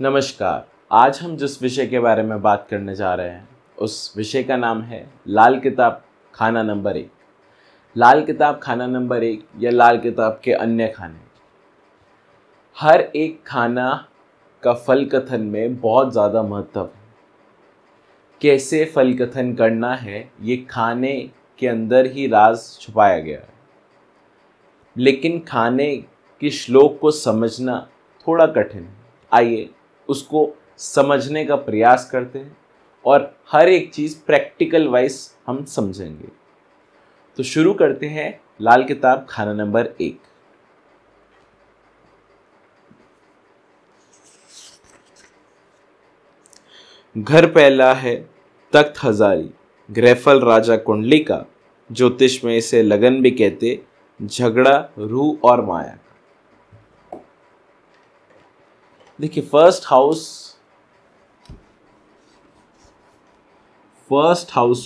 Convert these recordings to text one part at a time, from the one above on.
नमस्कार। आज हम जिस विषय के बारे में बात करने जा रहे हैं उस विषय का नाम है लाल किताब खाना नंबर 1। लाल किताब खाना नंबर 1 या लाल किताब के अन्य खाने। हर एक खाना का फल कथन में बहुत ज़्यादा महत्व है। कैसे फल कथन करना है ये खाने के अंदर ही राज छुपाया गया है, लेकिन खाने के श्लोक को समझना थोड़ा कठिन है। आइए उसको समझने का प्रयास करते हैं और हर एक चीज़ प्रैक्टिकल वाइज हम समझेंगे। तो शुरू करते हैं लाल किताब खाना नंबर 1। घर पहला है तख्त हजारी, ग्रेफल राजा कुंडली का, ज्योतिष में इसे लगन भी कहते, झगड़ा रूह और माया का। देखिए फर्स्ट हाउस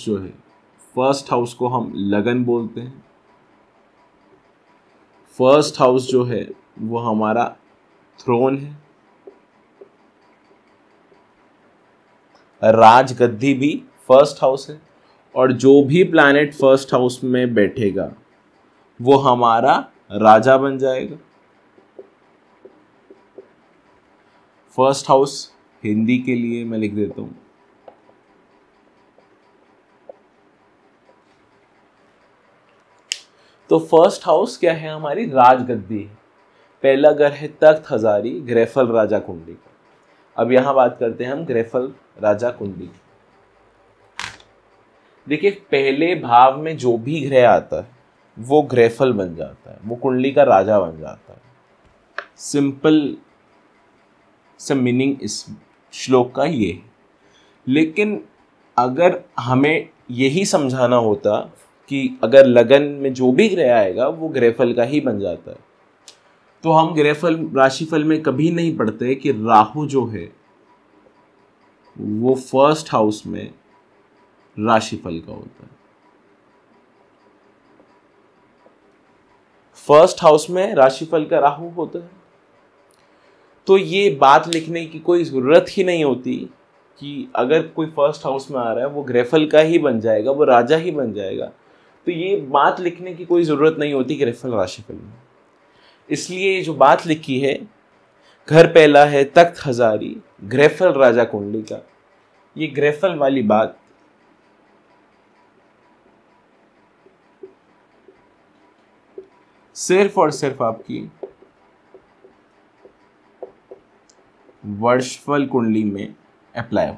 जो है, फर्स्ट हाउस को हम लगन बोलते हैं। फर्स्ट हाउस जो है वो हमारा थ्रोन है। राजगद्दी भी फर्स्ट हाउस है और जो भी प्लैनेट फर्स्ट हाउस में बैठेगा वो हमारा राजा बन जाएगा। फर्स्ट हाउस हिंदी के लिए मैं लिख देता हूं, तो फर्स्ट हाउस क्या है? हमारी राजगद्दी है। पहला घर है तख्त हजारी, ग्रेफल राजा कुंडली का। अब यहां बात करते हैं हम ग्रेफल राजा कुंडली की। देखिए पहले भाव में जो भी ग्रह आता है वो ग्रेफल बन जाता है, वो कुंडली का राजा बन जाता है। सिंपल सा मीनिंग इस श्लोक का ये है। लेकिन अगर हमें यही समझाना होता कि अगर लगन में जो भी ग्रह आएगा वो ग्रेफल का ही बन जाता है, तो हम ग्रेफल राशिफल में कभी नहीं पढ़ते कि राहु जो है वो फर्स्ट हाउस में राशिफल का होता है। फर्स्ट हाउस में राशिफल का राहु होता है, तो ये बात लिखने की कोई ज़रूरत ही नहीं होती कि अगर कोई फर्स्ट हाउस में आ रहा है वो ग्रेफल का ही बन जाएगा, वो राजा ही बन जाएगा। तो ये बात लिखने की कोई ज़रूरत नहीं होती ग्रेफल राशिफल में। इसलिए जो बात लिखी है, घर पहला है तख्त हजारी, ग्रेफल राजा कुंडली का, ये ग्रेफल वाली बात सिर्फ और सिर्फ आपकी वर्षफल कुंडली में अप्लाई हो।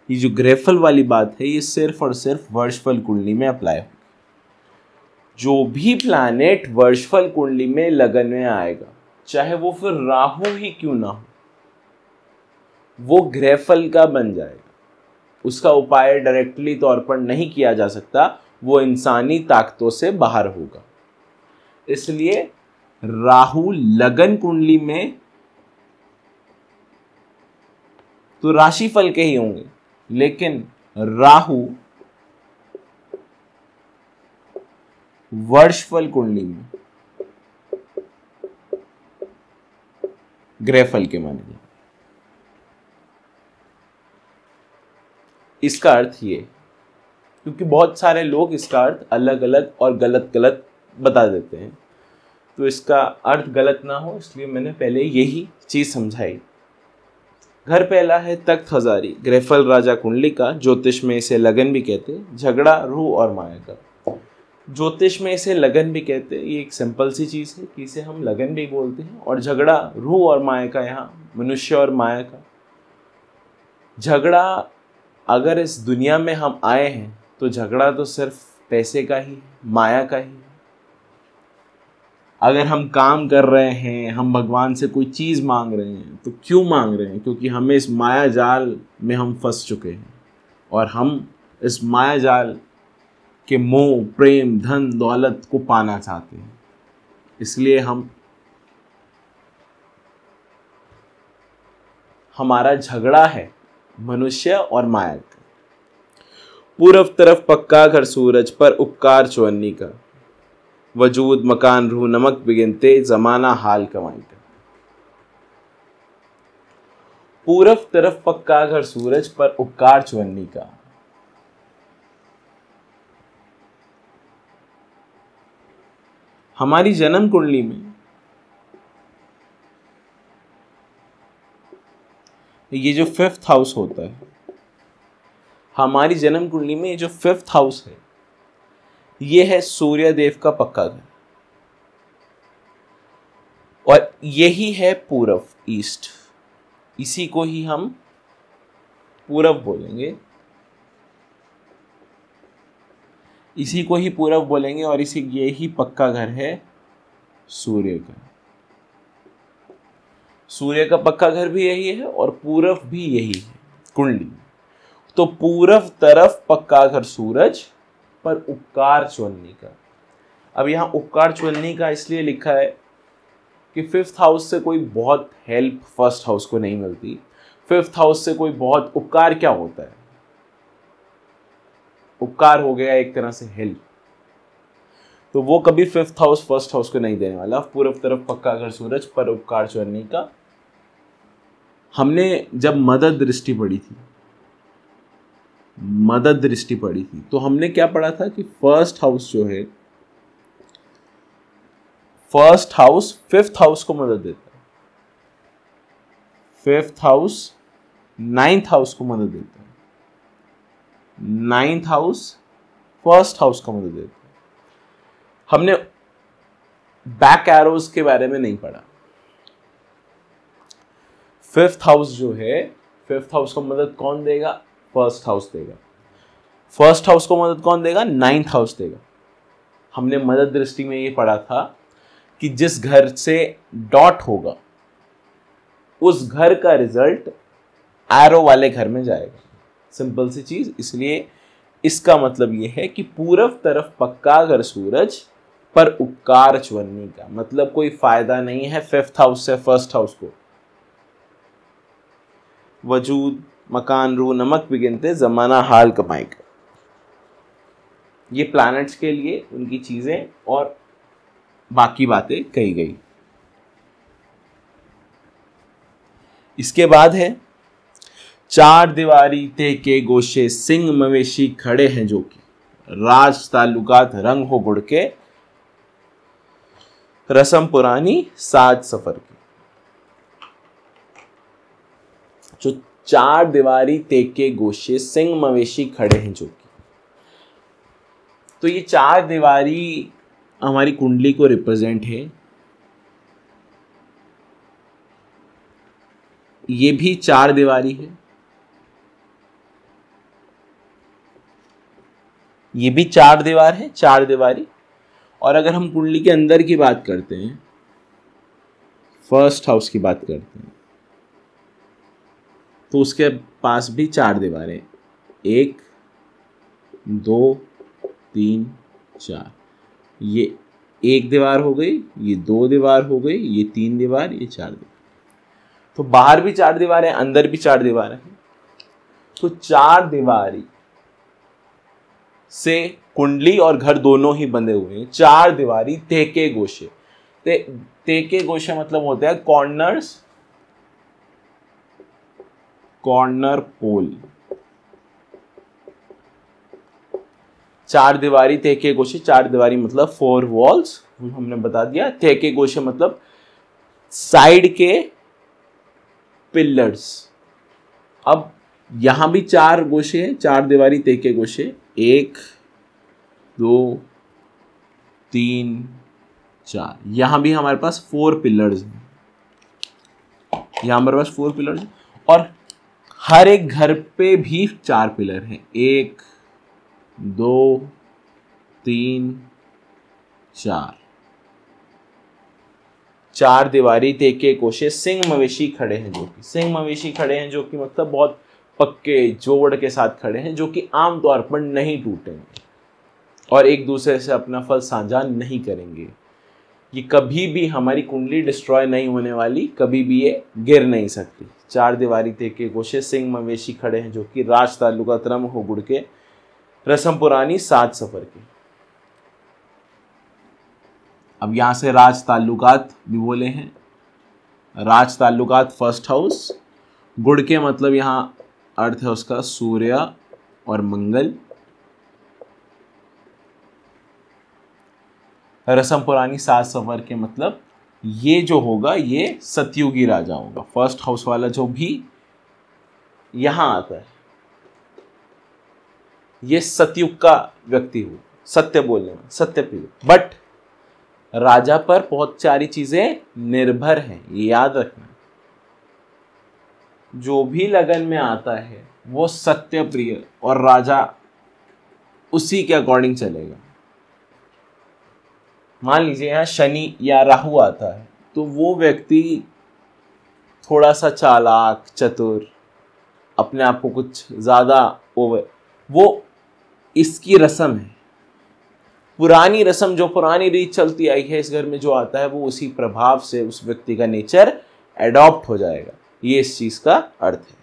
ये जो ग्रेफल वाली बात है ये सिर्फ और सिर्फ वर्षफल कुंडली में अप्लाई हो। जो भी प्लैनेट वर्षफल कुंडली में लगन में आएगा, चाहे वो फिर राहु ही क्यों ना हो, वो ग्रेफल का बन जाएगा। उसका उपाय डायरेक्टली तौर पर नहीं किया जा सकता, वो इंसानी ताकतों से बाहर होगा। इसलिए राहु लगन कुंडली में तो राशिफल के ही होंगे, लेकिन राहु वर्षफल कुंडली में ग्रेफल के माने जाए। इसका अर्थ ये, क्योंकि बहुत सारे लोग इसका अर्थ अलग अलग और गलत गलत बता देते हैं, तो इसका अर्थ गलत ना हो इसलिए मैंने पहले यही चीज समझाई। घर पहला है तख्त हजारी, ग्रेफल राजा कुंडली का, ज्योतिष में इसे लगन भी कहते, झगड़ा रूह और माया का। ज्योतिष में इसे लगन भी कहते, ये एक सिंपल सी चीज़ है कि इसे हम लगन भी बोलते हैं, और झगड़ा रूह और माया का, यहाँ मनुष्य और माया का झगड़ा। अगर इस दुनिया में हम आए हैं तो झगड़ा तो सिर्फ पैसे का ही है, माया का ही है। अगर हम काम कर रहे हैं, हम भगवान से कोई चीज़ मांग रहे हैं, तो क्यों मांग रहे हैं? क्योंकि हमें इस माया जाल में हम फंस चुके हैं और हम इस माया जाल के मोह, प्रेम, धन दौलत को पाना चाहते हैं। इसलिए हमारा झगड़ा है मनुष्य और माया का। पूरब तरफ पक्का घर सूरज पर उपकार चौन्नी का, वजूद मकान रूह नमक बिगिनते, जमाना हाल कमाई का। पूरब तरफ पक्का घर सूरज पर उपकार चवन्नी का। हमारी जन्म कुंडली में ये जो 5th हाउस होता है, हमारी जन्म कुंडली में ये जो 5th हाउस है, ये है सूर्य देव का पक्का घर, और यही है पूरब, ईस्ट। इसी को ही हम पूरब बोलेंगे, इसी को ही पूरब बोलेंगे, और इसी यही पक्का घर है सूर्य का। सूर्य का पक्का घर भी यही है और पूरब भी यही है कुंडली। तो पूरब तरफ पक्का घर सूरज पर उपकार चवन्नी का। अब यहाँ उपकार चवन्नी का इसलिए लिखा है कि 5th हाउस से कोई बहुत हेल्प 1st हाउस को नहीं मिलती। 5th हाउस से कोई बहुत उपकार क्या होता है? उपकार हो गया एक तरह से हेल्प, तो वो कभी 5th हाउस 1st हाउस को नहीं देने वाला। पूरब तरफ पक्का घर सूरज पर उपकार चवन्नी का। हमने जब मदद दृष्टि पढ़ी थी, मदद दृष्टि पढ़ी थी, तो हमने क्या पढ़ा था कि 1st हाउस जो है, 1st हाउस 5th हाउस को मदद देता है, 5th हाउस 9th हाउस को मदद देता है, 9th हाउस 1st हाउस को मदद देता है। हमने बैक एरोज के बारे में नहीं पढ़ा। 5th हाउस जो है, 5th हाउस को मदद कौन देगा? 1st हाउस देगा। 1st हाउस को मदद कौन देगा? 9th हाउस देगा। हमने मदद दृष्टि में ये पढ़ा था कि जिस घर से डॉट होगा उस घर का रिजल्ट एरो वाले घर में जाएगा। सिंपल सी चीज। इसलिए इसका मतलब ये है कि पूरब तरफ पक्का घर सूरज पर उपकार चवन्नी का, मतलब कोई फायदा नहीं है 5th हाउस से 1st हाउस को। वजूद मकान रू नमक बिगिनते जमाना हाल कमाएगा, ये प्लैनेट्स के लिए उनकी चीजें और बाकी बातें कही गई। इसके बाद है चार दीवारी ते के गोशे सिंह मवेशी खड़े हैं जो कि राज ताल्लुकात रंग हो गुड़ के रस्म पुरानी साज सफर की। जो चार दीवारी ते के गोशे सिंह मवेशी खड़े हैं जो कि, तो ये चार दीवारी हमारी कुंडली को रिप्रेजेंट है। ये भी चार दीवारी है, ये भी चार दीवार है, चार दीवारी। और अगर हम कुंडली के अंदर की बात करते हैं, 1st हाउस की बात करते हैं, तो उसके पास भी चार दीवारें, 1 2 3 4। ये एक दीवार हो गई, ये 2 दीवार हो गई, ये 3 दीवार, ये 4 दीवार। तो बाहर भी चार दीवारें, अंदर भी चार दीवारें हैं। तो चार दीवारी से कुंडली और घर दोनों ही बंधे हुए हैं। चार दीवारी तेके गोशे, तेके गोशे मतलब होते हैं कॉर्नर्स, कॉर्नर पोल। चार दीवारी तेके गोशे, चार दीवारी मतलब 4 वॉल्स, हमने बता दिया। तेके गोशे मतलब साइड के पिलर्स। अब यहां भी चार गोशे हैं, चार दीवारी तेके गोशे, 1 2 3 4। यहां भी हमारे पास 4 पिलर्स हैं, यहां हमारे पास 4 पिलर्स हैं। और हर एक घर पे भी 4 पिलर हैं, 1 2 3 4। चार दीवारी तेके कोशे सिंह मवेशी खड़े हैं जो कि, सिंह मवेशी खड़े हैं जो कि मतलब बहुत पक्के जोड़ के साथ खड़े हैं, जो कि आमतौर पर नहीं टूटेंगे और एक दूसरे से अपना फल साझा नहीं करेंगे। ये कभी भी हमारी कुंडली डिस्ट्रॉय नहीं होने वाली, कभी भी ये गिर नहीं सकती। चार दीवारी तेके कोशे सिंह मवेशी खड़े हैं जो कि राज ताल्लुकात रम हो गुड़ के रस्म पुरानी साज सफर की। अब यहां से राज ताल्लुकात भी बोले हैं। राज ताल्लुकात 1st हाउस गुड़ के मतलब यहाँ अर्थ है उसका सूर्य और मंगल। रसम पुरानी सात सवर के मतलब ये जो होगा ये सतयुगी राजा होगा। फर्स्ट हाउस वाला जो भी यहां आता है ये सतयुग का व्यक्ति हो, सत्य बोलने में, सत्य प्रिय। बट राजा पर बहुत सारी चीजें निर्भर हैं, ये याद रखना। जो भी लगन में आता है वो सत्य प्रिय और राजा उसी के अकॉर्डिंग चलेगा। मान लीजिए यहाँ शनि या राहु आता है तो वो व्यक्ति थोड़ा सा चालाक, चतुर, अपने आप को कुछ ज्यादा ओवर, वो इसकी रस्म है, पुरानी रस्म, जो पुरानी रीत चलती आई है इस घर में जो आता है वो उसी प्रभाव से उस व्यक्ति का नेचर एडॉप्ट हो जाएगा। ये इस चीज का अर्थ है।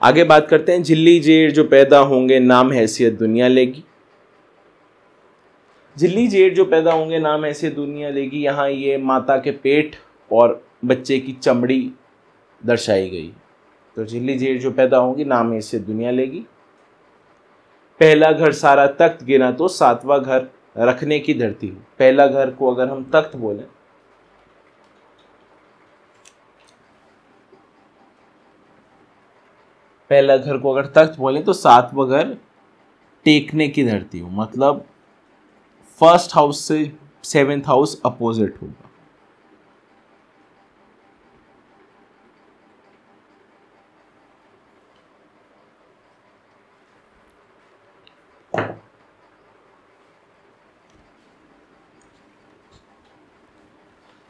आगे बात करते हैं, झिल्ली जेठ जो पैदा होंगे नाम हैसियत दुनिया लेगी। झिल्ली जेठ जो पैदा होंगे नाम हैसियत दुनिया लेगी, यहाँ ये माता के पेट और बच्चे की चमड़ी दर्शाई गई। तो झिल्ली जेठ जो पैदा होंगी नाम हैसियत दुनिया लेगी। पहला घर सारा तख्त गिना तो सातवां घर रखने की धरती हो। पहला घर को अगर हम तख्त बोलें, पहला घर को अगर तख्त बोलें तो सातवां घर टेकने की धरती हो, मतलब फर्स्ट हाउस से सेवेंथ हाउस अपोजिट होगा।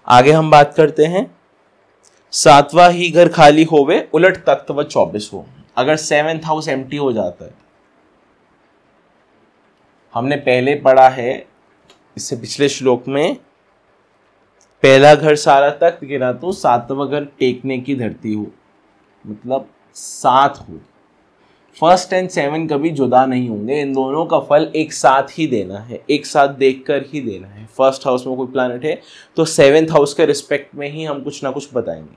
आगे हम बात करते हैं, सातवां ही घर खाली होवे उलट तख्त व 24 हो। अगर सेवेंथ हाउस एम्प्टी हो जाता है, हमने पहले पढ़ा है इससे पिछले श्लोक में, पहला घर सारा तख्त गिरा तो सातवां घर टेकने की धरती हो, मतलब साथ हो। फर्स्ट एंड सेवन कभी जुदा नहीं होंगे, इन दोनों का फल एक साथ ही देना है, एक साथ देखकर ही देना है। फर्स्ट हाउस में कोई प्लैनेट है तो सेवेंथ हाउस के रिस्पेक्ट में ही हम कुछ ना कुछ बताएंगे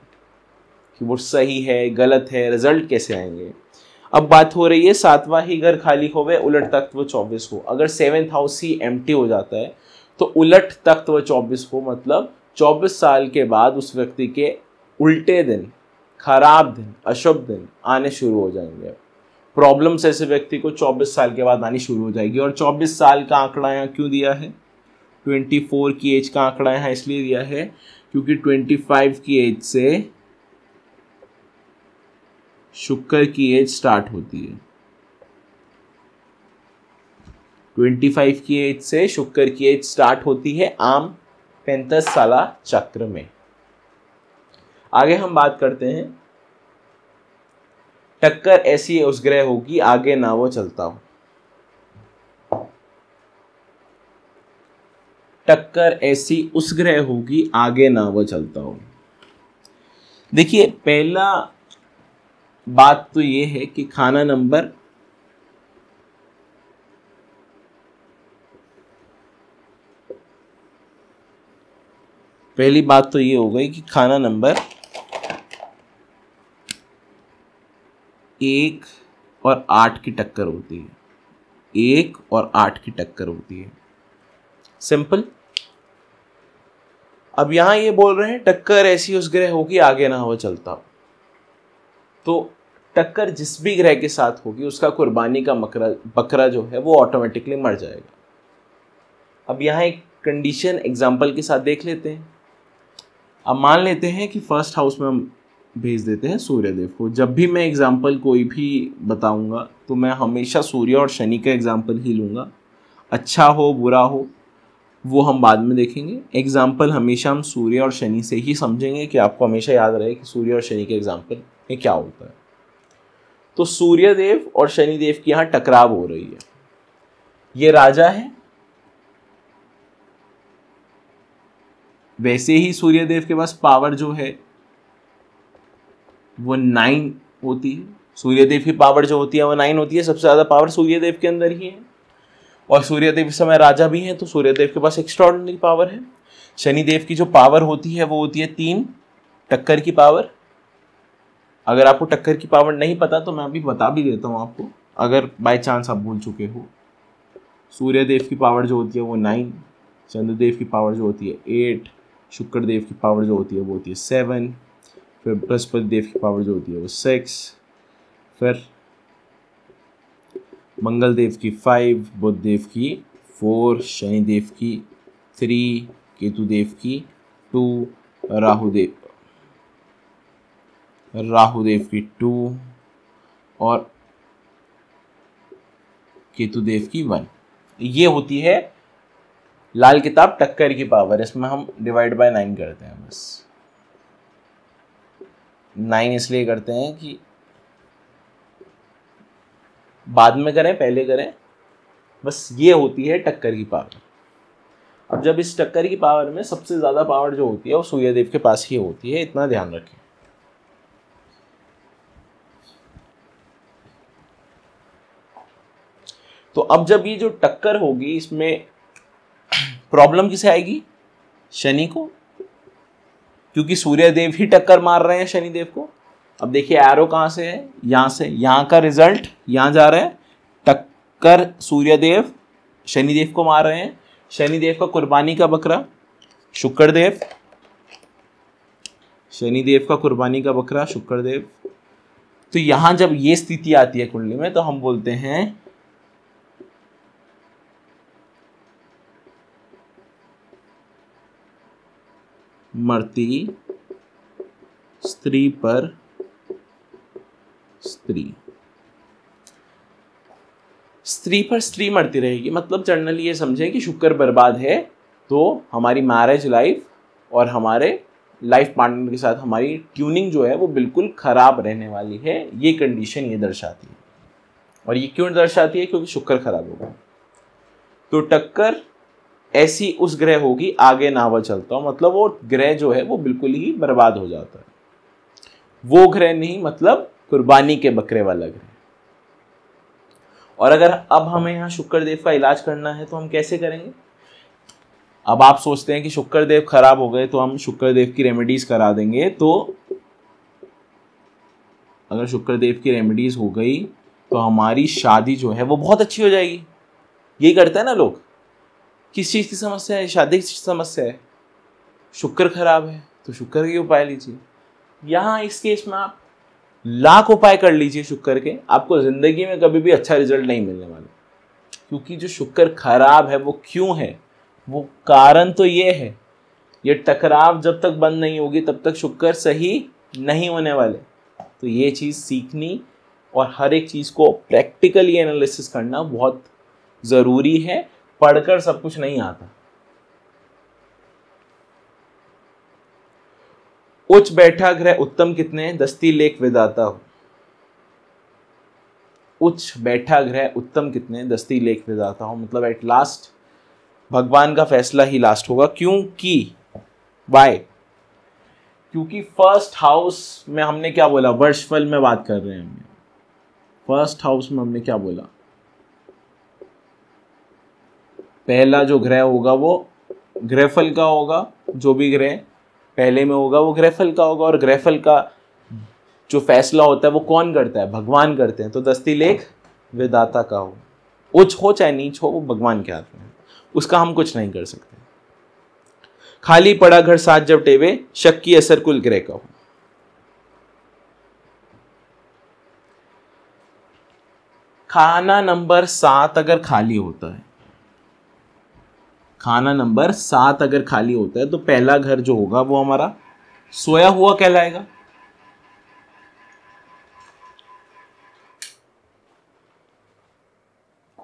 कि वो सही है, गलत है, रिजल्ट कैसे आएंगे। अब बात हो रही है सातवां ही घर खाली होवे उलट तख्त व 24 हो। अगर सेवेंथ हाउस ही एम्प्टी हो जाता है तो उलट तख्त व 24 हो, मतलब 24 साल के बाद उस व्यक्ति के उल्टे दिन, खराब दिन, अशुभ दिन आने शुरू हो जाएंगे। प्रॉब्लम्स ऐसे व्यक्ति को 24 साल के बाद आनी शुरू हो जाएगी। और 24 साल का आंकड़ा यहाँ क्यों दिया है, 24 की एज का आंकड़ा यहाँ इसलिए दिया है क्योंकि 25 की एज से शुक्र की एज स्टार्ट होती है। 25 की एज से शुक्र की एज स्टार्ट होती है आम 35 साला चक्र में। आगे हम बात करते हैं, टक्कर ऐसी उस ग्रह होगी आगे ना वो चलता हो। टक्कर ऐसी उस ग्रह होगी आगे ना वो चलता हो। देखिए, पहला बात तो ये है कि खाना नंबर पहली बात तो ये हो गई कि खाना नंबर 1 और 8 की टक्कर होती है। 1 और 8 की टक्कर होती है, सिंपल। अब यहां ये बोल रहे हैं टक्कर ऐसी उस ग्रह होगी आगे ना हो चलता, तो टक्कर जिस भी ग्रह के साथ होगी उसका कुर्बानी का बकरा जो है वो ऑटोमेटिकली मर जाएगा। अब यहाँ एक कंडीशन एग्जाम्पल के साथ देख लेते हैं। अब मान लेते हैं कि फर्स्ट हाउस में हम भेज देते हैं सूर्यदेव को। जब भी मैं एग्जाम्पल कोई भी बताऊंगा तो मैं हमेशा सूर्य और शनि का एग्जाम्पल ही लूँगा। अच्छा हो बुरा हो वो हम बाद में देखेंगे। एग्जाम्पल हमेशा हम सूर्य और शनि से ही समझेंगे कि आपको हमेशा याद रहे कि सूर्य और शनि के एग्जाम्पल में क्या होता है। तो सूर्यदेव और शनिदेव की यहाँ टकराव हो रही है। ये राजा है, वैसे ही सूर्यदेव के पास पावर जो है वो 9 होती है। सूर्यदेव की पावर जो होती है वो 9 होती है, सबसे ज़्यादा पावर सूर्यदेव के अंदर ही है। और सूर्यदेव इस समय राजा भी हैं, तो सूर्यदेव के पास एक्स्ट्राऑर्डिनरी पावर है। शनिदेव की जो पावर होती है वो होती है 3 टक्कर की पावर। अगर आपको टक्कर की पावर नहीं पता तो मैं अभी बता भी देता हूँ आपको, अगर बाय चांस आप भूल चुके हो। सूर्यदेव की पावर जो होती है वो 9, चंद्रदेव की पावर जो होती है 8, शुक्रदेव की पावर जो होती है वो होती है 7, फिर बृहस्पति देव की पावर जो होती है वो 6, फिर मंगल देव की 5, बुध देव की 4, शनि देव की 3, केतु देव की 2, राहु देव की 2 और केतु देव की 1। ये होती है लाल किताब टक्कर की पावर। इसमें हम डिवाइड बाय 9 करते हैं, बस 9 इसलिए करते हैं कि बाद में करें पहले करें, बस ये होती है टक्कर की पावर। अब जब इस टक्कर की पावर में सबसे ज़्यादा पावर जो होती है वो सूर्यदेव के पास ही होती है, इतना ध्यान रखें। तो अब जब ये जो टक्कर होगी इसमें प्रॉब्लम किसे आएगी? शनि को, क्योंकि सूर्यदेव ही टक्कर मार रहे हैं शनिदेव को। अब देखिए एरो कहाँ से है, यहाँ से, यहाँ का रिजल्ट यहाँ जा रहा है। टक्कर सूर्यदेव शनिदेव को मार रहे हैं। शनिदेव का कुर्बानी का बकरा शुक्रदेव, शनिदेव का कुर्बानी का बकरा शुक्रदेव। तो यहाँ जब ये स्थिति आती है कुंडली में तो हम बोलते हैं मरती स्त्री पर स्त्री, स्त्री पर स्त्री मरती रहेगी। मतलब जनरली ये समझें कि शुक्र बर्बाद है तो हमारी मैरिज लाइफ और हमारे लाइफ पार्टनर के साथ हमारी ट्यूनिंग जो है वो बिल्कुल खराब रहने वाली है। ये कंडीशन ये दर्शाती है। और ये क्यों दर्शाती है? क्योंकि शुक्र खराब होगा। तो टक्कर ऐसी उस ग्रह होगी आगे ना वो चलता हो, मतलब वो ग्रह जो है वो बिल्कुल ही बर्बाद हो जाता है। वो ग्रह नहीं, मतलब कुर्बानी के बकरे वाला ग्रह। और अगर अब हमें यहाँ शुक्रदेव का इलाज करना है तो हम कैसे करेंगे? अब आप सोचते हैं कि शुक्रदेव खराब हो गए तो हम शुक्रदेव की रेमेडीज करा देंगे। तो अगर शुक्रदेव की रेमेडीज हो गई तो हमारी शादी जो है वो बहुत अच्छी हो जाएगी। यही करते हैं ना लोग। किस चीज़ की समस्या है? शादी की समस्या है, शुक्र खराब है तो शुक्र के उपाय लीजिए। यहाँ इस केस में आप लाख उपाय कर लीजिए शुक्र के, आपको जिंदगी में कभी भी अच्छा रिजल्ट नहीं मिलने वाला। क्योंकि जो शुक्र खराब है वो क्यों है, वो कारण तो ये है, ये टकराव जब तक बंद नहीं होगी तब तक शुक्र सही नहीं होने वाले। तो ये चीज़ सीखनी और हर एक चीज़ को प्रैक्टिकली एनालिसिस करना बहुत ज़रूरी है। पढ़कर सब कुछ नहीं आता। उच्च बैठा ग्रह उत्तम कितने? दस्ती लेख विधाता हो। उच्च बैठा ग्रह उत्तम कितने? दस्ती लेख विधाता हो। मतलब एट लास्ट भगवान का फैसला ही लास्ट होगा। क्योंकि वाई? क्योंकि फर्स्ट हाउस में हमने क्या बोला? वर्षफल में बात कर रहे हैं हम। फर्स्ट हाउस में हमने क्या बोला? पहला जो ग्रह होगा वो ग्रहफल का होगा। जो भी ग्रह पहले में होगा वो ग्रहफल का होगा। और ग्रहफल का जो फैसला होता है वो कौन करता है? भगवान करते हैं। तो दस्ती लेख विधाता का हो, उच्च हो चाहे नीच हो, वो भगवान के हाथ में है, उसका हम कुछ नहीं कर सकते। खाली पड़ा घर साथ जब टेवे, शक की असर कुल ग्रह का हो। खाना नंबर 7 अगर खाली होता है, खाना नंबर 7 अगर खाली होता है तो पहला घर जो होगा वो हमारा सोया हुआ कहलाएगा।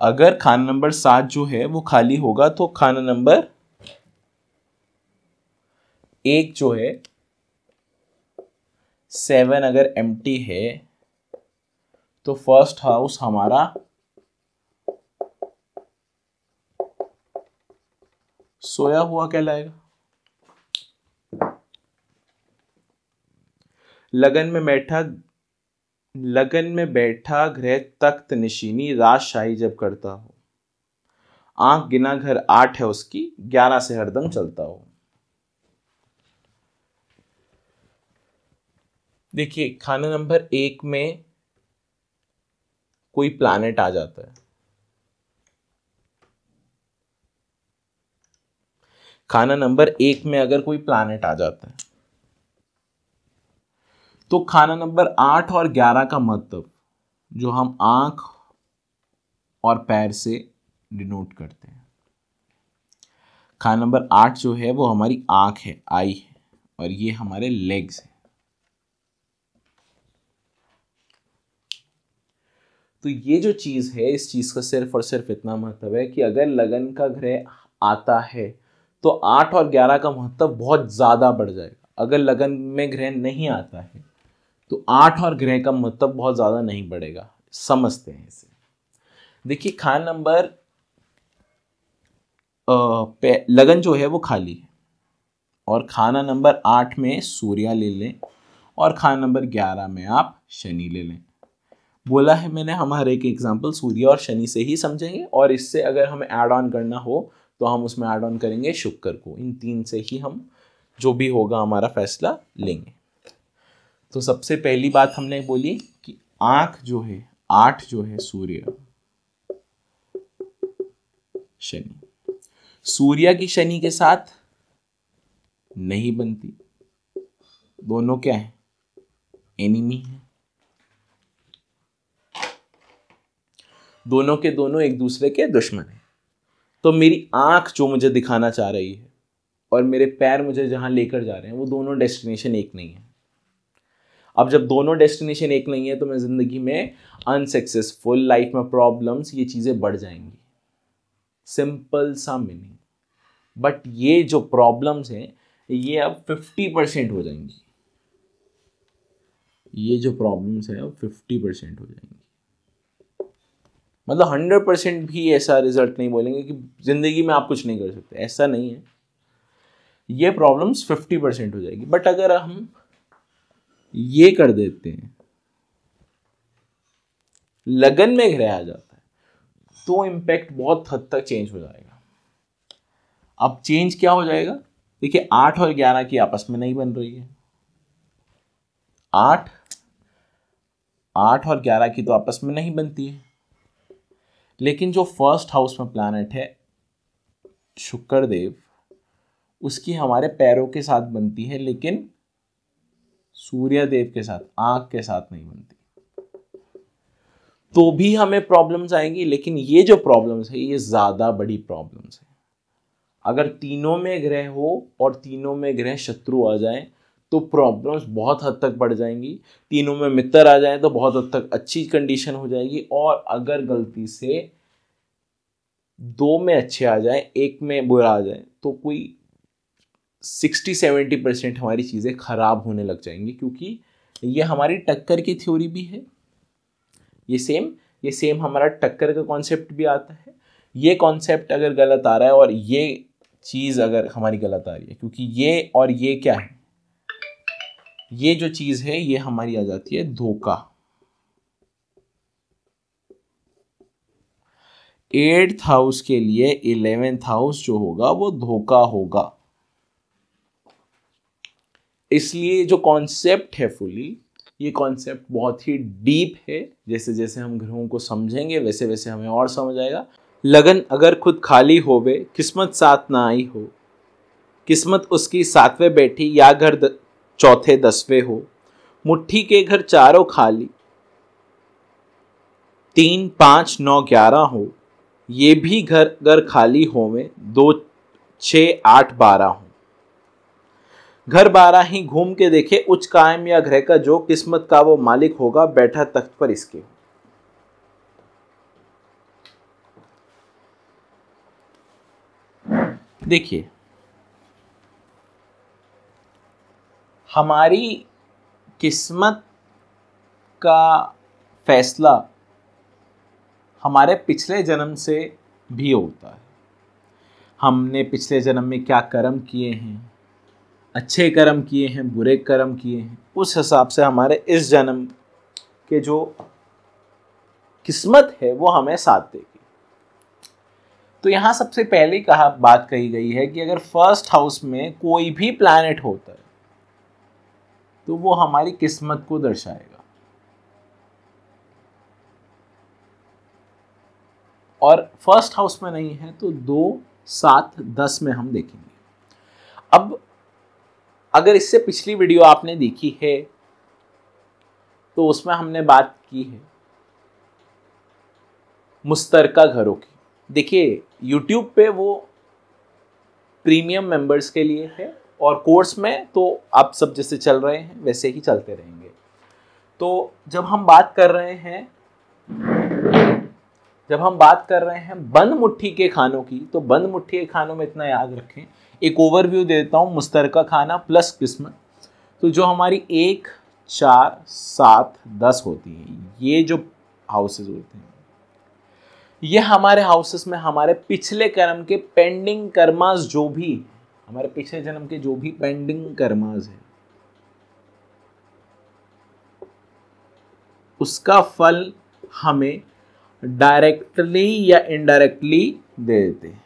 अगर खाना नंबर 7 जो है वो खाली होगा तो खाना नंबर 1 जो है 7 अगर एम्प्टी है तो फर्स्ट हाउस हमारा सोया हुआ कहलाएगा। लगन में बैठा ग्रह तख्त निशीनी राजशाही जब करता हो। आंख गिना घर 8 है उसकी, 11 से हरदम चलता हो। देखिए खाना नंबर 1 में कोई प्लैनेट आ जाता है, खाना नंबर 1 में अगर कोई प्लैनेट आ जाता है तो खाना नंबर 8 और 11 का मतलब जो हम आंख और पैर से डिनोट करते हैं, खाना नंबर 8 जो है वो हमारी आंख है, आई है, और ये हमारे लेग्स है। तो ये जो चीज है, इस चीज का सिर्फ और सिर्फ इतना महत्व है कि अगर लगन का ग्रह आता है तो 8 और 11 का महत्व बहुत ज्यादा बढ़ जाएगा। अगर लगन में ग्रह नहीं आता है तो 8 और ग्रह का महत्व बहुत ज्यादा नहीं बढ़ेगा। समझते हैं इसे। देखिए खाना नंबर लगन जो है वो खाली है, और खाना नंबर 8 में सूर्य ले लें और खाना नंबर 11 में आप शनि ले लें। बोला है मैंने हम हर एक एग्जाम्पल सूर्य और शनि से ही समझेंगे, और इससे अगर हमें ऐड ऑन करना हो तो हम उसमें ऐड ऑन करेंगे शुक्र को। इन 3 से ही हम जो भी होगा हमारा फैसला लेंगे। तो सबसे पहली बात हमने बोली कि आंख जो है 8 जो है सूर्य शनि, सूर्य की शनि के साथ नहीं बनती, दोनों क्या है, एनिमी है, दोनों के दोनों एक दूसरे के दुश्मन है। तो मेरी आंख जो मुझे दिखाना चाह रही है और मेरे पैर मुझे जहां लेकर जा रहे हैं वो दोनों डेस्टिनेशन एक नहीं है। अब जब दोनों डेस्टिनेशन एक नहीं है तो मैं जिंदगी में अनसक्सेसफुल, लाइफ में प्रॉब्लम्स, ये चीजें बढ़ जाएंगी। सिंपल सा मीनिंग। बट ये जो प्रॉब्लम्स हैं ये अब 50% हो जाएंगी। ये जो प्रॉब्लम्स है अब 50% हो जाएंगी। मतलब 100% भी ऐसा रिजल्ट नहीं बोलेंगे कि जिंदगी में आप कुछ नहीं कर सकते, ऐसा नहीं है। ये प्रॉब्लम्स 50% हो जाएगी। बट अगर हम ये कर देते हैं, लगन में ग्रह आ जाता है, तो इम्पैक्ट बहुत हद तक चेंज हो जाएगा। अब चेंज क्या हो जाएगा? देखिए 8 और 11 की आपस में नहीं बन रही है। 8 और 11 की तो आपस में नहीं बनती है, लेकिन जो फर्स्ट हाउस में प्लैनेट है शुक्र देव, उसकी हमारे पैरों के साथ बनती है, लेकिन सूर्य देव के साथ, आंख के साथ नहीं बनती। तो भी हमें प्रॉब्लम्स आएंगी, लेकिन ये जो प्रॉब्लम्स है ये ज्यादा बड़ी प्रॉब्लम्स है। अगर तीनों में ग्रह हो और तीनों में ग्रह शत्रु आ जाए तो प्रॉब्लम्स बहुत हद तक बढ़ जाएंगी। तीनों में मित्र आ जाए तो बहुत हद तक अच्छी कंडीशन हो जाएगी, और अगर गलती से 2 में अच्छे आ जाए, 1 में बुरा आ जाए, तो कोई 60-70% हमारी चीज़ें खराब होने लग जाएंगी। क्योंकि ये हमारी टक्कर की थ्योरी भी है। ये सेम हमारा टक्कर का कॉन्सेप्ट भी आता है। ये कॉन्सेप्ट अगर गलत आ रहा है और ये चीज़ अगर हमारी गलत आ रही है, क्योंकि ये और ये क्या है, ये जो चीज़ है ये हमारी आ जाती है धोखा। 8th हाउस के लिए 11th हाउस जो होगा वो धोखा होगा। इसलिए जो कॉन्सेप्ट है फुली, ये कॉन्सेप्ट बहुत ही डीप है। जैसे जैसे हम ग्रहों को समझेंगे वैसे वैसे हमें और समझ आएगा। लगन अगर खुद खाली होवे, किस्मत साथ ना आई हो, किस्मत उसकी 7वें बैठी या घर चौथे 10वें हो, मुट्ठी के घर चारों खाली, 3, 5, 9, 11 हो, ये भी घर खाली होवे, 2, 6, 8, 12 हो, घर 12 ही घूम के देखे उच्च कायम या ग्रह का जो, किस्मत का वो मालिक होगा बैठा तख्त पर इसके। देखिए हमारी किस्मत का फैसला हमारे पिछले जन्म से भी होता है। हमने पिछले जन्म में क्या कर्म किए हैं, अच्छे कर्म किए हैं, बुरे कर्म किए हैं, उस हिसाब से हमारे इस जन्म के जो किस्मत है वो हमें साथ देगी। तो यहाँ सबसे पहले कहा बात कही गई है कि अगर फर्स्ट हाउस में कोई भी प्लैनेट होता है तो वो हमारी किस्मत को दर्शाएगा, और फर्स्ट हाउस में नहीं है तो 2, 7, 10 में हम देखेंगे। अब अगर इससे पिछली वीडियो आपने देखी है तो उसमें हमने बात की है मुश्तरका घरों की। देखिए YouTube पे वो प्रीमियम मेंबर्स के लिए है, और कोर्स में तो आप सब जैसे चल रहे हैं वैसे ही चलते रहेंगे। तो जब हम बात कर रहे हैं बंद मुट्ठी के खानों की, तो बंद मुट्ठी के खानों में इतना याद रखें, एक ओवरव्यू देता हूँ, मुश्तरका खाना प्लस किस्मत। तो जो हमारी 1, 4, 7, 10 होती हैं, ये जो हाउसेस होते हैं, ये हमारे हाउसेस में हमारे पिछले कर्म के पेंडिंग कर्मास, जो भी हमारे पिछले जन्म के जो भी पेंडिंग कर्मास है, उसका फल हमें डायरेक्टली या इनडायरेक्टली दे देते हैं।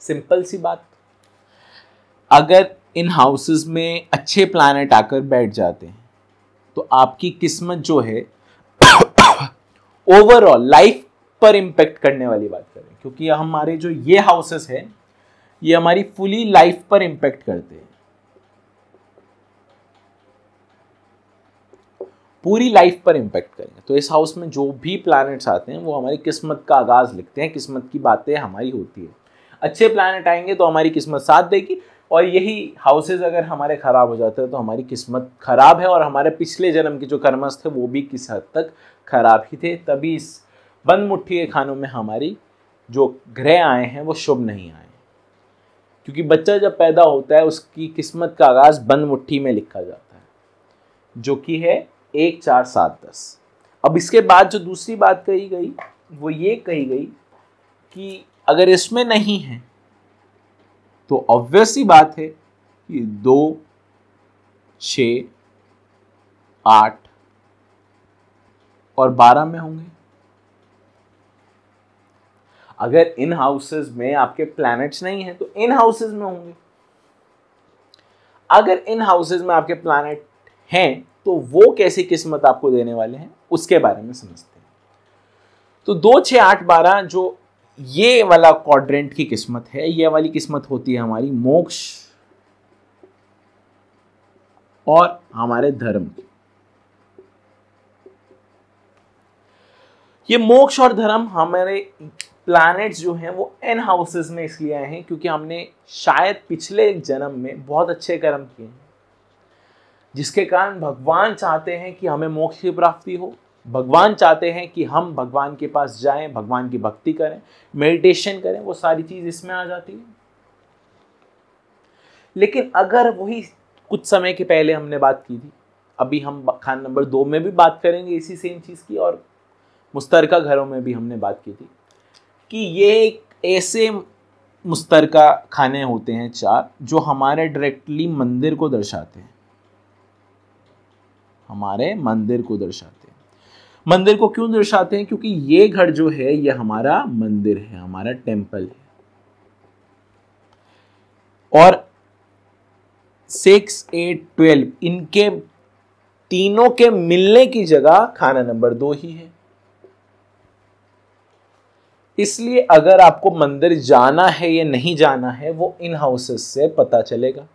सिंपल सी बात। अगर इन हाउसेस में अच्छे प्लैनेट आकर बैठ जाते हैं तो आपकी किस्मत जो है ओवरऑल लाइफ पर इंपैक्ट करने वाली बात करें, क्योंकि हमारे जो ये हाउसेस है ये हमारी फुली लाइफ पर इंपैक्ट करते हैं, पूरी लाइफ पर इंपैक्ट करेंगे। तो इस हाउस में जो भी प्लैनेट्स आते हैं वो हमारी किस्मत का आगाज लिखते हैं, किस्मत की बातें हमारी होती है। अच्छे प्लैनेट आएंगे तो हमारी किस्मत साथ देगी, और यही हाउसेज अगर हमारे खराब हो जाते हैं तो हमारी किस्मत खराब है, और हमारे पिछले जन्म के जो कर्मस थे वो भी किस हद तक खराब ही थे। तभी इस बंद मुट्ठी के खानों में हमारी जो ग्रह आए हैं वो शुभ नहीं आए, क्योंकि बच्चा जब पैदा होता है उसकी किस्मत का आगाज बंद मुट्ठी में लिखा जाता है, जो कि है 1, 4, 7, 10। अब इसके बाद जो दूसरी बात कही गई वो ये कही गई कि अगर इसमें नहीं है तो ऑब्वियस सी बात है कि 2, 6, 8 और 12 में होंगे। अगर इन हाउसेस में आपके प्लैनेट्स नहीं हैं तो इन हाउसेस में होंगे। अगर इन हाउसेस में आपके प्लैनेट हैं तो वो कैसी किस्मत आपको देने वाले हैं उसके बारे में समझते हैं। तो 2, 6, 8, 12 जो ये वाला क्वाड्रेंट की किस्मत है, ये वाली किस्मत होती है हमारी मोक्ष और हमारे धर्म की। ये मोक्ष और धर्म हमारे प्लैनेट्स जो हैं वो इन हाउसेस में इसलिए आए हैं क्योंकि हमने शायद पिछले जन्म में बहुत अच्छे कर्म किए हैं, जिसके कारण भगवान चाहते हैं कि हमें मोक्ष की प्राप्ति हो। भगवान चाहते हैं कि हम भगवान के पास जाएं, भगवान की भक्ति करें, मेडिटेशन करें, वो सारी चीज इसमें आ जाती है। लेकिन अगर वही कुछ समय के पहले हमने बात की थी, अभी हम खान नंबर 2 में भी बात करेंगे इसी सेम चीज की, और मुश्तरका घरों में भी हमने बात की थी कि ये एक ऐसे मुश्तरका खाने होते हैं 4 जो हमारे डायरेक्टली मंदिर को दर्शाते हैं, हमारे मंदिर को दर्शाते हैं। मंदिर को क्यों दर्शाते हैं? क्योंकि ये घर जो है ये हमारा मंदिर है, हमारा टेंपल है। और 6, 8, 12 इनके तीनों के मिलने की जगह खाना नंबर 2 ही है। इसलिए अगर आपको मंदिर जाना है या नहीं जाना है वो इन हाउसेस से पता चलेगा।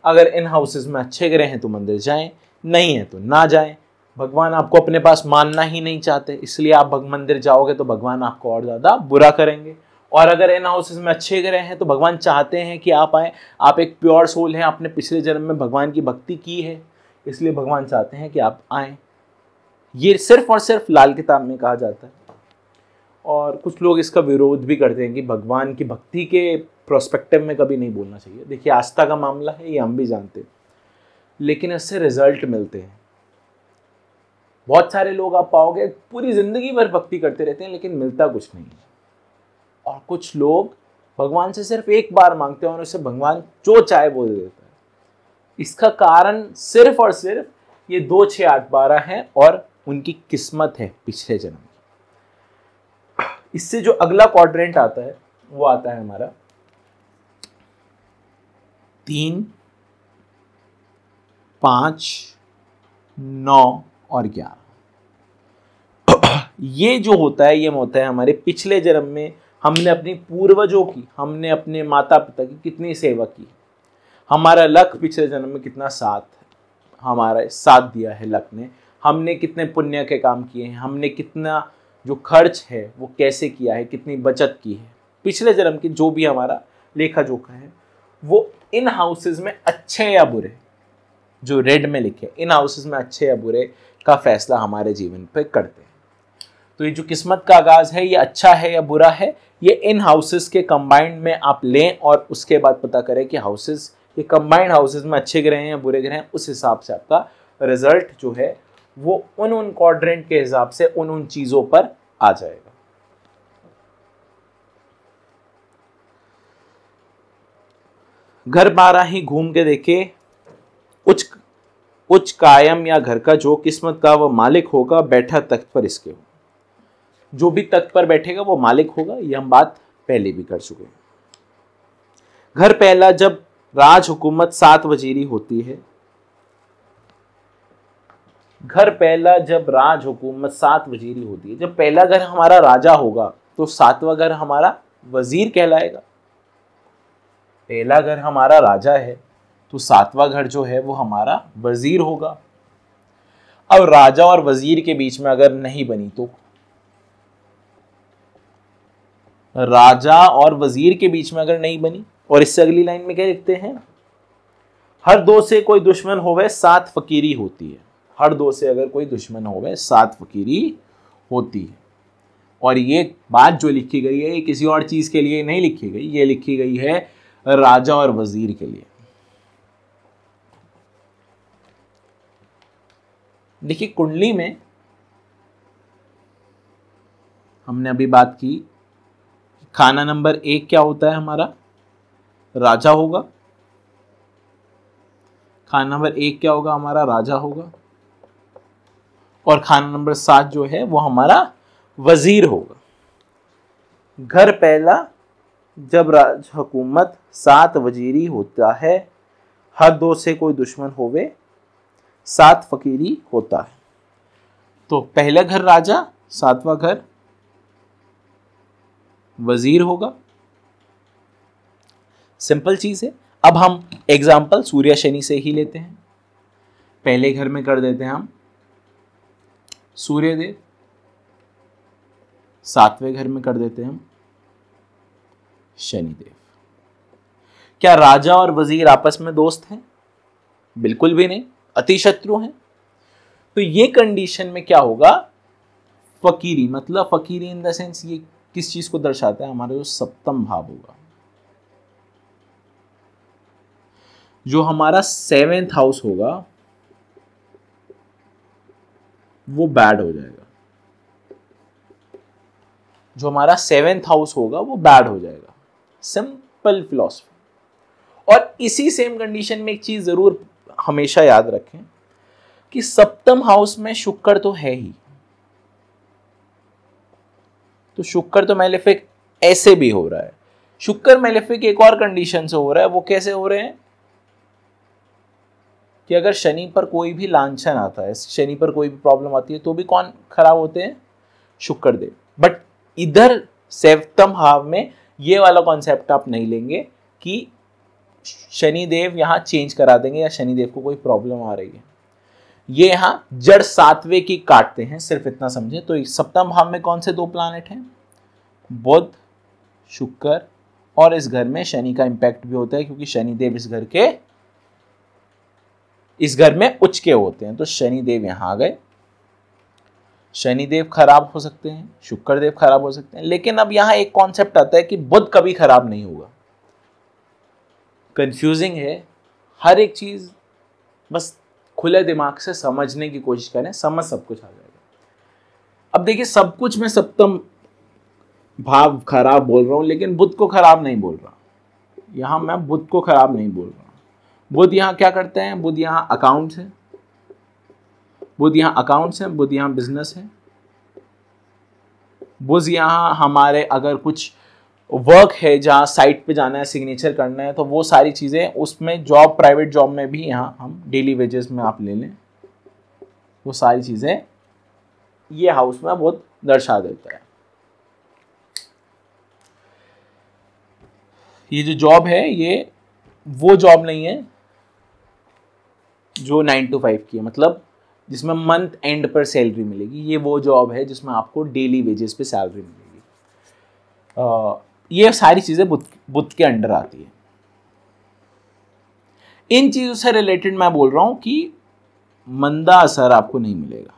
अगर इन हाउसेस में अच्छे ग्रह हैं तो मंदिर जाएं, नहीं है तो ना जाएं। भगवान आपको अपने पास मानना ही नहीं चाहते, इसलिए आप मंदिर जाओगे तो भगवान आपको और ज़्यादा बुरा करेंगे। और अगर इन हाउसेस में अच्छे ग्रह हैं तो भगवान चाहते हैं कि आप आए, आप एक प्योर सोल हैं, आपने पिछले जन्म में भगवान की भक्ति की है, इसलिए भगवान चाहते हैं कि आप आएँ। ये सिर्फ और सिर्फ लाल किताब में कहा जाता है। और कुछ लोग इसका विरोध भी करते हैं कि भगवान की भक्ति के प्रोस्पेक्टिव में कभी नहीं बोलना चाहिए। देखिए आस्था का मामला है, ये हम भी जानते हैं, लेकिन इससे रिजल्ट मिलते हैं। बहुत सारे लोग आप पाओगे पूरी जिंदगी भर भक्ति करते रहते हैं लेकिन मिलता कुछ नहीं है। और कुछ लोग भगवान से सिर्फ एक बार मांगते हैं और उसे भगवान जो चाहे वो दे देता है। इसका कारण सिर्फ और सिर्फ ये 2, 6, 8, 12 है और उनकी किस्मत है पिछले जन्म की। इससे जो अगला क्वाड्रेंट आता है वो आता है हमारा 3, 5, 9 और 11। ये जो होता है ये होता है हमारे पिछले जन्म में हमने अपनी पूर्वजों की, हमने अपने माता पिता की कितनी सेवा की, हमारा लक पिछले जन्म में कितना साथ है, हमारा साथ दिया है लक ने, हमने कितने पुण्य के काम किए हैं, हमने कितना जो खर्च है वो कैसे किया है, कितनी बचत की है, पिछले जन्म की जो भी हमारा लेखा जोखा है वो इन हाउसेस में अच्छे या बुरे, जो रेड में लिखे इन हाउसेस में अच्छे या बुरे का फैसला हमारे जीवन पे करते हैं। तो ये जो किस्मत का आगाज है ये अच्छा है या बुरा है, ये इन हाउसेस के कंबाइंड में आप लें और उसके बाद पता करें कि हाउसेस, ये कंबाइंड हाउसेस में अच्छे ग्रह हैं या बुरे ग्रह हैं, उस हिसाब से आपका रिजल्ट जो है वो उन क्वाड्रेंट के हिसाब से उन चीजों पर आ जाएगा। घर 12 ही घूम के देखे, उच्च कायम या घर का जो किस्मत का वह मालिक होगा, बैठा तख्त पर इसके हो। जो भी तख्त पर बैठेगा वो मालिक होगा, ये हम बात पहले भी कर चुके हैं। घर पहला जब राज हुकूमत 7 वजीरी होती है, घर पहला जब राज हुकूमत 7 वजीरी होती है, जब पहला घर हमारा राजा होगा तो 7वां घर हमारा वजीर कहलाएगा। पहला घर हमारा राजा है तो 7वां घर जो है वो हमारा वजीर होगा। अब राजा और वजीर के बीच में अगर नहीं बनी तो, राजा और वजीर के बीच में अगर नहीं बनी, और इससे अगली लाइन में क्या लिखते हैं, हर दो से कोई दुश्मन होवे 7 फकीरी होती है। हर दो से अगर कोई दुश्मन होवे 7 फकीरी होती है। और ये बात जो लिखी गई है ये किसी और चीज के लिए नहीं लिखी गई, ये लिखी गई है राजा और वजीर के लिए। देखिए कुंडली में हमने अभी बात की, खाना नंबर 1 क्या होता है हमारा, राजा होगा। खाना नंबर 1 क्या होगा हमारा, राजा होगा। और खाना नंबर 7 जो है वो हमारा वजीर होगा। घर पहला जब राज हुकूमत 7 वजीरी होता है, हर दो से कोई दुश्मन होवे 7 फकीरी होता है। तो पहला घर राजा, 7वां घर वजीर होगा। सिंपल चीज है। अब हम एग्जाम्पल सूर्य शनि से ही लेते हैं। पहले घर में कर देते हैं हम सूर्यदेव, 7वें घर में कर देते हैं हम शनिदेव। क्या राजा और वजीर आपस में दोस्त हैं? बिल्कुल भी नहीं, अति शत्रु हैं। तो ये कंडीशन में क्या होगा, फकीरी, मतलब फकीरी इन द सेंस ये किस चीज को दर्शाता है, हमारा जो सप्तम भाव होगा, जो हमारा 7th हाउस होगा वो बैड हो जाएगा। जो हमारा 7th हाउस होगा वो बैड हो जाएगा। Simple philosophy. और इसी सेम कंडीशन में एक चीज जरूर हमेशा याद रखें कि सप्तम हाउस में शुक्र तो है ही, तो शुक्र तो मैलेफिक ऐसे भी हो रहा है। शुक्र मैलेफिक एक और कंडीशन से हो रहा है। वो कैसे हो रहे हैं कि अगर शनि पर कोई भी लांछन आता है, शनि पर कोई भी प्रॉब्लम आती है, तो भी कौन खराब होते हैं, शुक्र देव। बट इधर 7th भाव में ये वाला कॉन्सेप्ट आप नहीं लेंगे कि शनिदेव यहां चेंज करा देंगे या शनिदेव को कोई प्रॉब्लम आ रही है। ये यहां जड़ 7वें की काटते हैं, सिर्फ इतना समझे। तो 7th भाव में कौन से 2 प्लैनेट हैं, बुध, शुक्र। और इस घर में शनि का इंपैक्ट भी होता है क्योंकि शनिदेव इस घर में उच्च के होते हैं। तो शनिदेव यहां आ गए। शनिदेव खराब हो सकते हैं, शुक्रदेव खराब हो सकते हैं। लेकिन अब यहां एक कॉन्सेप्ट आता है कि बुध कभी खराब नहीं होगा। कंफ्यूजिंग है, हर एक चीज बस खुले दिमाग से समझने की कोशिश करें, समझ सब कुछ आ जाएगा। अब देखिए सब कुछ मैं 7th भाव खराब बोल रहा हूं, लेकिन बुध को खराब नहीं बोल रहा। यहां मैं बुध को खराब नहीं बोल रहा। बुध यहां क्या करते हैं, बुध यहां अकाउंट्स है, बुध यहां अकाउंट्स है, बुध यहां बिजनेस है। बुध यहाँ हमारे अगर कुछ वर्क है जहाँ साइट पे जाना है, सिग्नेचर करना है, तो वो सारी चीज़ें उसमें जॉब, प्राइवेट जॉब में भी यहाँ हम डेली वेजेस में आप ले लें, वो सारी चीज़ें ये हाउस में बहुत दर्शा देता है। ये जो जॉब है ये वो जॉब नहीं है जो 9 to 5 की है, मतलब जिसमें मंथ एंड पर सैलरी मिलेगी। ये वो जॉब है जिसमें आपको डेली वेजेस पे सैलरी मिलेगी। ये सारी चीज़ें बुध के अंडर आती है। इन चीज़ों से रिलेटेड मैं बोल रहा हूँ कि मंदा असर आपको नहीं मिलेगा,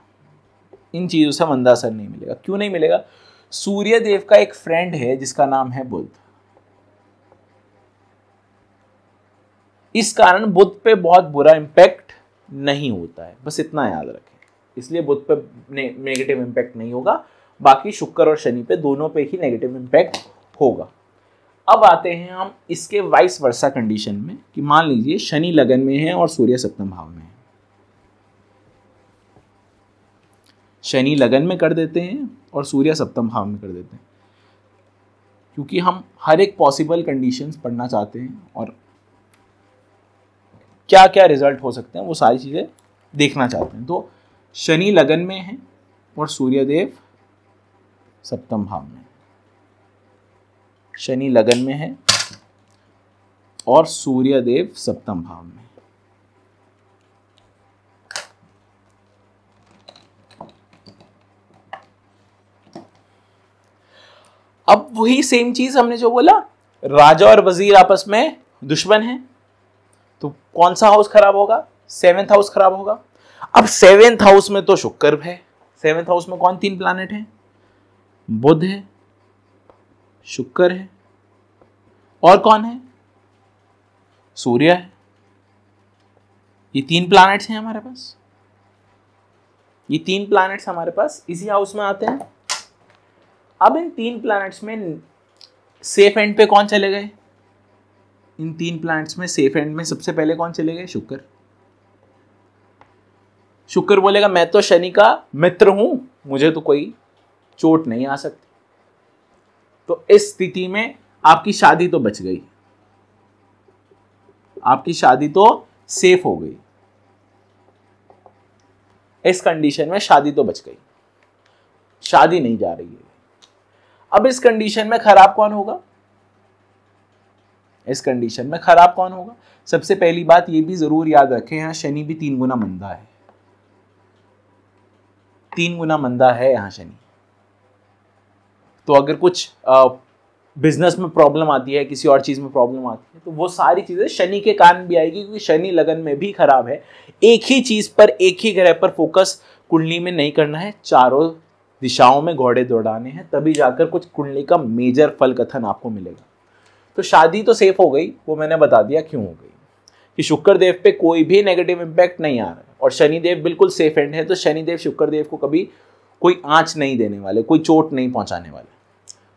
इन चीज़ों से मंदा असर नहीं मिलेगा। क्यों नहीं मिलेगा? सूर्य देव का एक फ्रेंड है जिसका नाम है बुध, इस कारण बुध पे बहुत बुरा इम्पैक्ट नहीं होता है, बस इतना याद रखें। इसलिए बुध पे नेगेटिव इम्पैक्ट नहीं होगा, बाकी शुक्र और शनि पे दोनों पे ही नेगेटिव इम्पैक्ट होगा। अब आते हैं हम इसके वाइस वर्सा कंडीशन में कि मान लीजिए शनि लगन में है और सूर्य सप्तम भाव में है। शनि लगन में कर देते हैं और सूर्य सप्तम भाव में कर देते हैं, क्योंकि हम हर एक पॉसिबल कंडीशंस पढ़ना चाहते हैं और क्या क्या रिजल्ट हो सकते हैं वो सारी चीज़ें देखना चाहते हैं। तो शनि लगन में है और सूर्यदेव सप्तम भाव में, शनि लगन में है और सूर्यदेव सप्तम भाव में। अब वही सेम चीज हमने जो बोला, राजा और वजीर आपस में दुश्मन हैं, तो कौन सा हाउस खराब होगा? 7th हाउस खराब होगा। अब 7th हाउस में तो शुक्र है। 7th हाउस में कौन 3 प्लैनेट है? बुध है, शुक्र है और कौन है? सूर्य है। ये 3 प्लैनेट्स हैं हमारे पास। ये 3 प्लैनेट्स हमारे पास इसी हाउस में आते हैं। अब इन 3 प्लैनेट्स में सेफ एंड पे कौन चले गए? इन 3 प्लैनेट्स में सेफ एंड में सबसे पहले कौन चले गए? शुक्र। शुक्र बोलेगा मैं तो शनि का मित्र हूं, मुझे तो कोई चोट नहीं आ सकती। तो इस स्थिति में आपकी शादी तो बच गई, आपकी शादी तो सेफ हो गई। इस कंडीशन में शादी तो बच गई, शादी नहीं जा रही है। अब इस कंडीशन में खराब कौन होगा? इस कंडीशन में खराब कौन होगा? सबसे पहली बात ये भी जरूर याद रखें, यहां शनि भी 3 गुना मंदा है। 3 गुना मंदा है यहां शनि। तो अगर कुछ बिजनेस में प्रॉब्लम आती है, किसी और चीज में प्रॉब्लम आती है, तो वो सारी चीजें शनि के कारण भी आएगी, क्योंकि शनि लगन में भी खराब है। एक ही चीज पर, एक ही ग्रह पर फोकस कुंडली में नहीं करना है, चारों दिशाओं में घोड़े दौड़ाने हैं, तभी जाकर कुछ कुंडली का मेजर फल कथन आपको मिलेगा। तो शादी तो सेफ हो गई, वो मैंने बता दिया क्यों हो गई, कि शुक्र देव पे कोई भी नेगेटिव इंपैक्ट नहीं आ रहा है और शनि देव बिल्कुल सेफ एंड है। तो शनि देव शुक्र देव को कभी कोई आंच नहीं देने वाले, कोई चोट नहीं पहुंचाने वाले।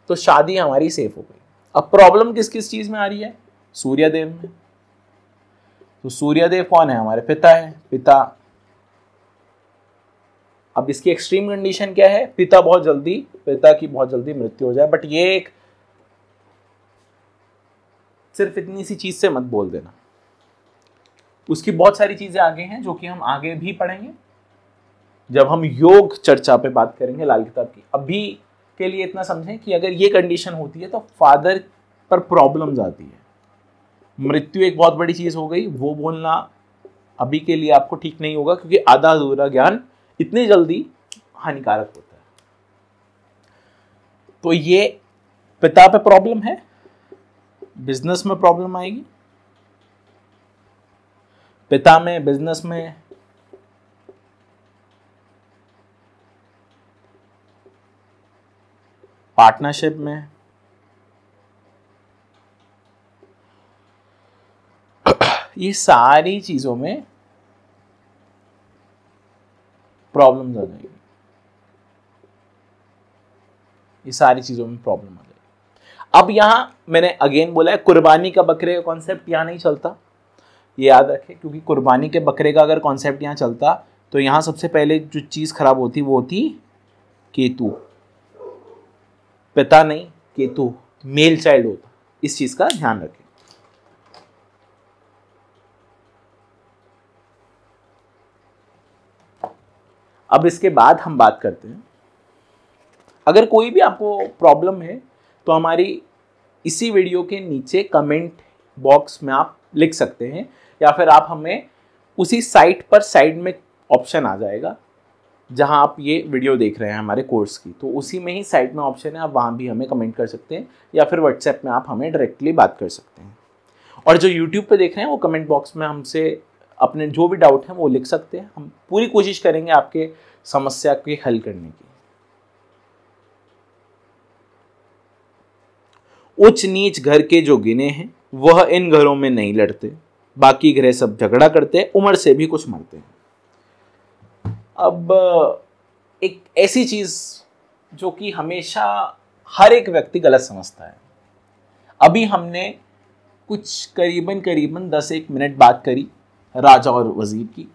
तो शादी हमारी सेफ हो गई। अब प्रॉब्लम किस किस चीज में आ रही है? सूर्यदेव में। तो सूर्यदेव कौन है? हमारे पिता है, पिता। अब इसकी एक्सट्रीम कंडीशन क्या है? पिता की बहुत जल्दी मृत्यु हो जाए। बट ये एक सिर्फ इतनी सी चीज से मत बोल देना, उसकी बहुत सारी चीजें आगे हैं जो कि हम आगे भी पढ़ेंगे जब हम योग चर्चा पे बात करेंगे लाल किताब की। अभी के लिए इतना समझें कि अगर ये कंडीशन होती है तो फादर पर प्रॉब्लम्स आती है। मृत्यु एक बहुत बड़ी चीज हो गई, वो बोलना अभी के लिए आपको ठीक नहीं होगा, क्योंकि आधा अधूरा ज्ञान इतनी जल्दी हानिकारक होता है। तो ये पिता पे प्रॉब्लम है, बिजनेस में प्रॉब्लम आएगी, पिता में, बिजनेस में, पार्टनरशिप में, ये सारी चीजों में प्रॉब्लम्स आ जाएगी। ये सारी चीजों में प्रॉब्लम आ जाएगी। अब यहां मैंने अगेन बोला है, कुर्बानी का बकरे का कॉन्सेप्ट यहां नहीं चलता, ये याद रखें, क्योंकि कुर्बानी के बकरे का अगर कॉन्सेप्ट यहां चलता तो यहां सबसे पहले जो चीज खराब होती वो होती केतु। पिता नहीं, केतु मेल चाइल्ड होता। इस चीज का ध्यान रखें। अब इसके बाद हम बात करते हैं, अगर कोई भी आपको प्रॉब्लम है तो हमारी इसी वीडियो के नीचे कमेंट बॉक्स में आप लिख सकते हैं, या फिर आप हमें उसी साइट पर साइड में ऑप्शन आ जाएगा जहां आप ये वीडियो देख रहे हैं हमारे कोर्स की, तो उसी में ही साइड में ऑप्शन है, आप वहां भी हमें कमेंट कर सकते हैं, या फिर व्हाट्सएप में आप हमें डायरेक्टली बात कर सकते हैं। और जो यूट्यूब पे देख रहे हैं वो कमेंट बॉक्स में हमसे अपने जो भी डाउट हैं वो लिख सकते हैं। हम पूरी कोशिश करेंगे आपके समस्या के हल करने की। उच्च नीच घर के जो गिने हैं वह इन घरों में नहीं लड़ते, बाकी ग्रह सब झगड़ा करते, उम्र से भी कुछ मरते हैं। अब एक ऐसी चीज जो कि हमेशा हर एक व्यक्ति गलत समझता है। अभी हमने कुछ करीबन 10-1 मिनट बात करी राजा और वजीर की।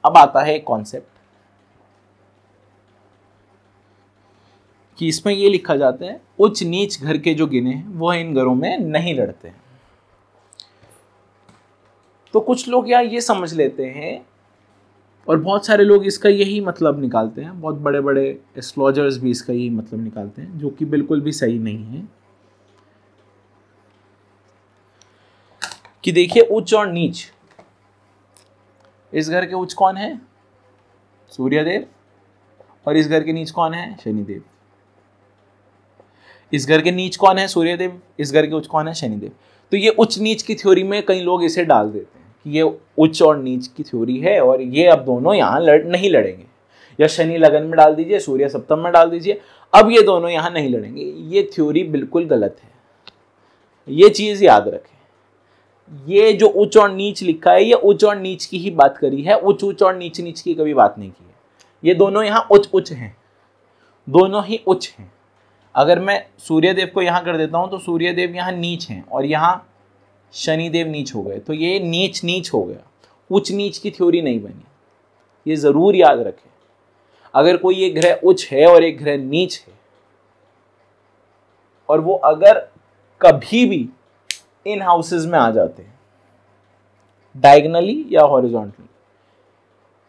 अब आता है एक कॉन्सेप्ट कि इसमें ये लिखा जाता है उच्च नीच घर के जो गिने हैं वह इन घरों में नहीं लड़ते हैं। तो कुछ लोग यार ये समझ लेते हैं, और बहुत सारे लोग इसका यही मतलब निकालते हैं, बहुत बड़े बड़े एस्ट्रोलॉजर्स भी इसका यही मतलब निकालते हैं, जो कि बिल्कुल भी सही नहीं है। कि देखिए उच्च और नीच, इस घर के उच्च कौन है? सूर्यदेव। और इस घर के नीच कौन है? शनिदेव। इस घर के नीच कौन है? सूर्यदेव। इस घर के उच्च कौन है? शनिदेव। तो ये उच्च नीच की थ्योरी में कई लोग इसे डाल देते हैं कि ये उच्च और नीच की थ्योरी है और ये अब दोनों यहाँ नहीं लड़ेंगे, या शनि लगन में डाल दीजिए, सूर्य सप्तम में डाल दीजिए, अब ये दोनों यहाँ नहीं लड़ेंगे। ये थ्योरी बिल्कुल गलत है, ये चीज याद रखें। ये जो उच्च और नीच लिखा है ये उच्च और नीच की ही बात करी है, उच्च और नीच की कभी बात नहीं की है। ये दोनों यहाँ उच्च हैं, दोनों ही उच्च हैं। अगर मैं सूर्यदेव को यहाँ कर देता हूँ तो सूर्यदेव यहाँ नीच हैं और यहाँ शनिदेव नीच हो गए, तो ये नीच हो गया, उच्च नीच की थ्योरी नहीं बनी। ये जरूर याद रखें। अगर कोई एक ग्रह उच्च है और एक ग्रह नीच है, और वो अगर कभी भी इन हाउसेस में आ जाते हैं, डायगोनली या हॉरिजॉन्टली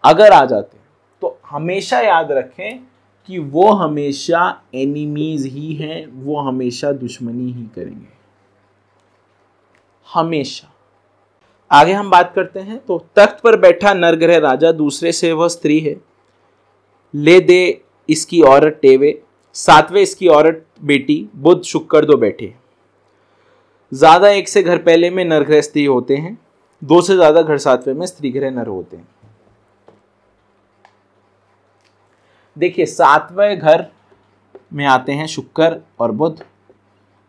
अगर आ जाते हैं, तो हमेशा याद रखें कि वो हमेशा एनिमीज ही हैं, वो हमेशा दुश्मनी ही करेंगे, हमेशा। आगे हम बात करते हैं तो तख्त पर बैठा नरग्रह राजा, दूसरे से वह स्त्री है, ले दे इसकी औरत टेवे, सातवें इसकी औरत बेटी, बुध शुक्र दो बैठे। ज्यादा एक से घर पहले में नरग्रह स्त्री होते हैं, 2 से ज्यादा घर सातवें में स्त्री ग्रह नर होते हैं। देखिए 7वें घर में आते हैं शुक्र और बुध,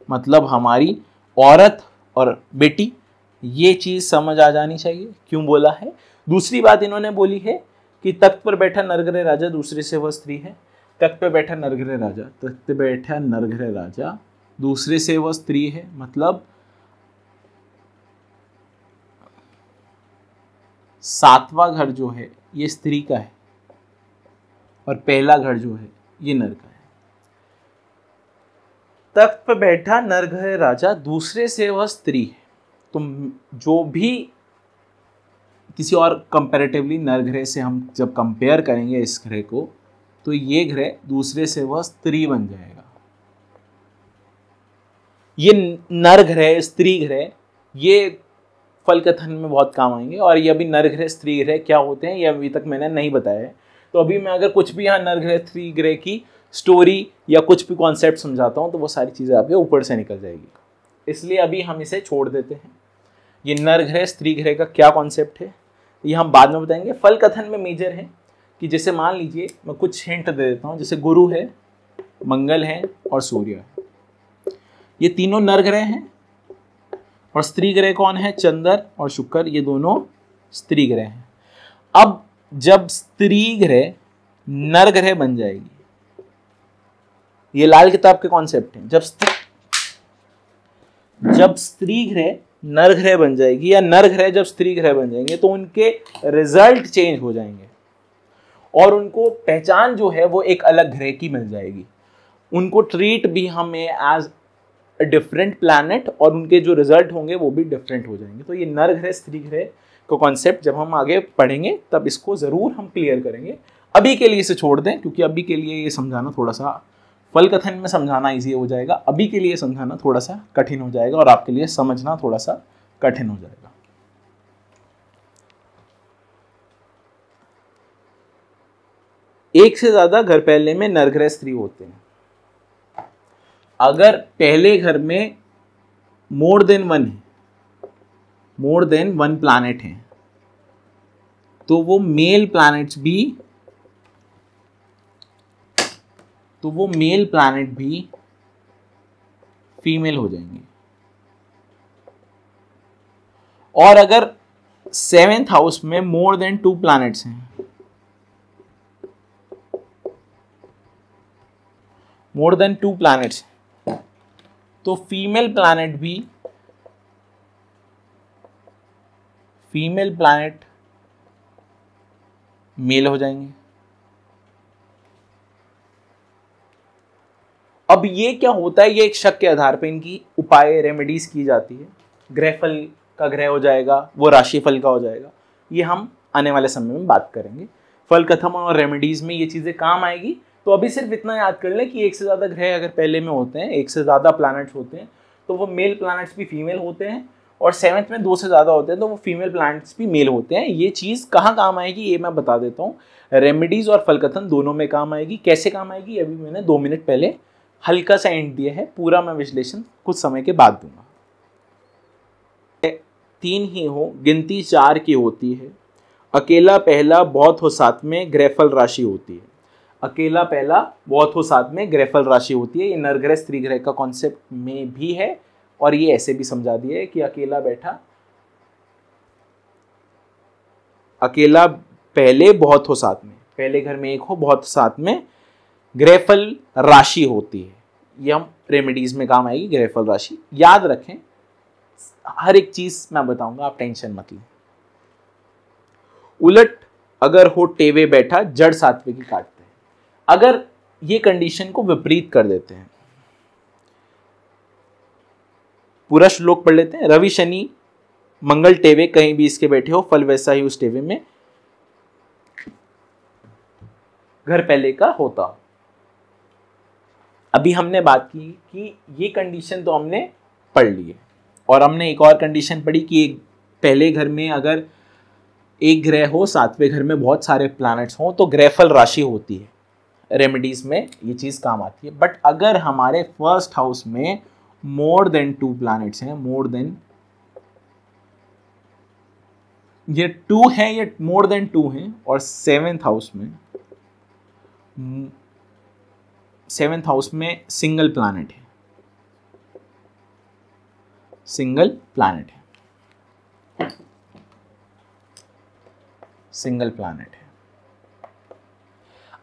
मतलब हमारी औरत और बेटी। ये चीज समझ आ जानी चाहिए क्यों बोला है। दूसरी बात इन्होंने बोली है कि तख्त पर बैठा नरग्रह राजा, दूसरे से वह स्त्री है। तख्त पर बैठा नरग्रह राजा, तख्त पर बैठा नरग्रह राजा, दूसरे से वह स्त्री है, मतलब 7वां घर जो है ये स्त्री का है और पहला घर जो है ये नर का है। तख्त पर बैठा नरग्रह राजा, दूसरे से वह स्त्री है। तो जो भी किसी और कंपैरेटिवली नरग्रह से हम जब कंपेयर करेंगे इस ग्रह को, तो ये ग्रह दूसरे से वह स्त्री बन जाएगा। ये नर ग्रह स्त्री ग्रह ये फल कथन में बहुत काम आएंगे, और ये अभी नर ग्रह स्त्री ग्रह क्या होते हैं ये अभी तक मैंने नहीं बताया है। तो अभी मैं अगर कुछ भी यहाँ नर ग्रह स्त्री ग्रह की स्टोरी या कुछ भी कॉन्सेप्ट समझाता हूँ तो वो सारी चीज़ें आपके ऊपर से निकल जाएगी, इसलिए अभी हम इसे छोड़ देते हैं। ये नर ग्रह स्त्री ग्रह का क्या कॉन्सेप्ट है ये हम बाद में बताएंगे। फल कथन में मेजर है कि जैसे मान लीजिए मैं कुछ हिंट दे देता हूँ, जैसे गुरु है, मंगल है और सूर्य है, ये तीनों नर ग्रह हैं, और स्त्री ग्रह कौन है? चंद्र और शुक्र, ये दोनों स्त्री ग्रह हैं। अब जब स्त्री ग्रह नर ग्रह बन जाएगी, ये लाल किताब के कॉन्सेप्ट हैं, जब स्त्री ग्रह नर ग्रह बन जाएगी या नर ग्रह जब स्त्री ग्रह बन जाएंगे तो उनके रिजल्ट चेंज हो जाएंगे और उनको पहचान जो है वो एक अलग ग्रह की मिल जाएगी। उनको ट्रीट भी हमें एज डिफरेंट प्लैनेट और उनके जो रिजल्ट होंगे वो भी डिफरेंट हो जाएंगे। तो ये नर ग्रह स्त्री ग्रह का कॉन्सेप्ट जब हम आगे पढ़ेंगे तब इसको ज़रूर हम क्लियर करेंगे। अभी के लिए इसे छोड़ दें, क्योंकि अभी के लिए ये समझाना थोड़ा सा, फल कथन में समझाना ईजी हो जाएगा, अभी के लिए समझाना थोड़ा सा कठिन हो जाएगा और आपके लिए समझना थोड़ा सा कठिन हो जाएगा। एक से ज़्यादा घर पहले में नर ग्रह स्त्री होते हैं। अगर पहले घर में मोर देन वन प्लैनेट है तो वो मेल प्लैनेट भी फीमेल हो जाएंगे। और अगर 7th हाउस में मोर देन 2 प्लैनेट्स हैं, मोर देन 2 प्लैनेट्स, तो फीमेल प्लैनेट मेल हो जाएंगे। अब ये क्या होता है, ये एक शक के आधार पे इनकी उपाय रेमेडीज की जाती है। ग्रहफल का ग्रह हो जाएगा, वो राशिफल का हो जाएगा, ये हम आने वाले समय में बात करेंगे। फल कथम और रेमेडीज में ये चीजें काम आएगी। तो अभी सिर्फ इतना याद कर लें कि एक से ज़्यादा ग्रह अगर पहले में होते हैं, एक से ज़्यादा प्लैनेट्स होते हैं, तो वो मेल प्लैनेट्स भी फीमेल होते हैं, और 7th में 2 से ज़्यादा होते हैं तो वो फीमेल प्लैनेट्स भी मेल होते हैं। ये चीज़ कहाँ काम आएगी ये मैं बता देता हूँ। रेमेडीज़ और फलकथन दोनों में काम आएगी। कैसे काम आएगी अभी मैंने 2 मिनट पहले हल्का सा एंड दिया है, पूरा मैं विश्लेषण कुछ समय के बाद दूंगा। 3 ही हो, गिनती 4 की होती है, अकेला पहला बहुत हो साथ में ग्रहफल राशि होती है। अकेला पहला बहुत हो साथ में ग्रहफल राशि होती है। ये नरग्रह स्त्री ग्रह का कॉन्सेप्ट में भी है, और ये ऐसे भी समझा दिया है कि अकेला बैठा, अकेला पहले बहुत हो साथ में, पहले घर में एक हो बहुत साथ में ग्रहफल राशि होती है। ये हम रेमेडीज में काम आएगी ग्रहफल राशि। याद रखें, हर एक चीज मैं बताऊंगा, आप टेंशन मत लें। उलट अगर हो टेवे बैठा जड़ सात्विक की काटते हैं। अगर ये कंडीशन को विपरीत कर देते हैं, पूरा श्लोक पढ़ लेते हैं। रवि शनि मंगल टेवे कहीं भी इसके बैठे हो, फल वैसा ही उस टेवे में घर पहले का होता। अभी हमने बात की कि ये कंडीशन तो हमने पढ़ ली है, और हमने एक और कंडीशन पढ़ी कि एक पहले घर में अगर एक ग्रह हो, 7वें घर में बहुत सारे प्लैनेट्स हों, तो ग्रहफल राशि होती है। रेमेडीज में ये चीज काम आती है। बट अगर हमारे फर्स्ट हाउस में मोर देन 2 प्लैनेट्स हैं, मोर देन, ये 2 है, ये मोर देन 2 हैं, और 7th हाउस में सिंगल प्लैनेट है, सिंगल प्लैनेट है, सिंगल प्लैनेट है।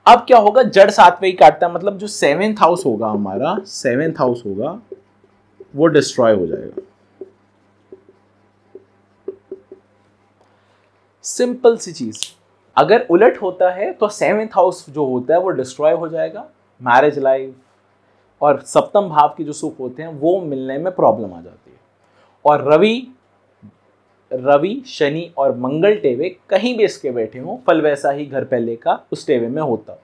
अब क्या होगा, जड़ 7वें ही काटता है, मतलब जो 7th हाउस होगा हमारा, 7th हाउस होगा वो डिस्ट्रॉय हो जाएगा। सिंपल सी चीज। अगर उलट होता है तो 7th हाउस जो होता है वो डिस्ट्रॉय हो जाएगा, मैरिज लाइफ और सप्तम भाव के जो सुख होते हैं वो मिलने में प्रॉब्लम आ जाती है। और रवि शनि और मंगल टेवे कहीं भी इसके बैठे हों, फल वैसा ही घर पहले का उस टेवे में होता।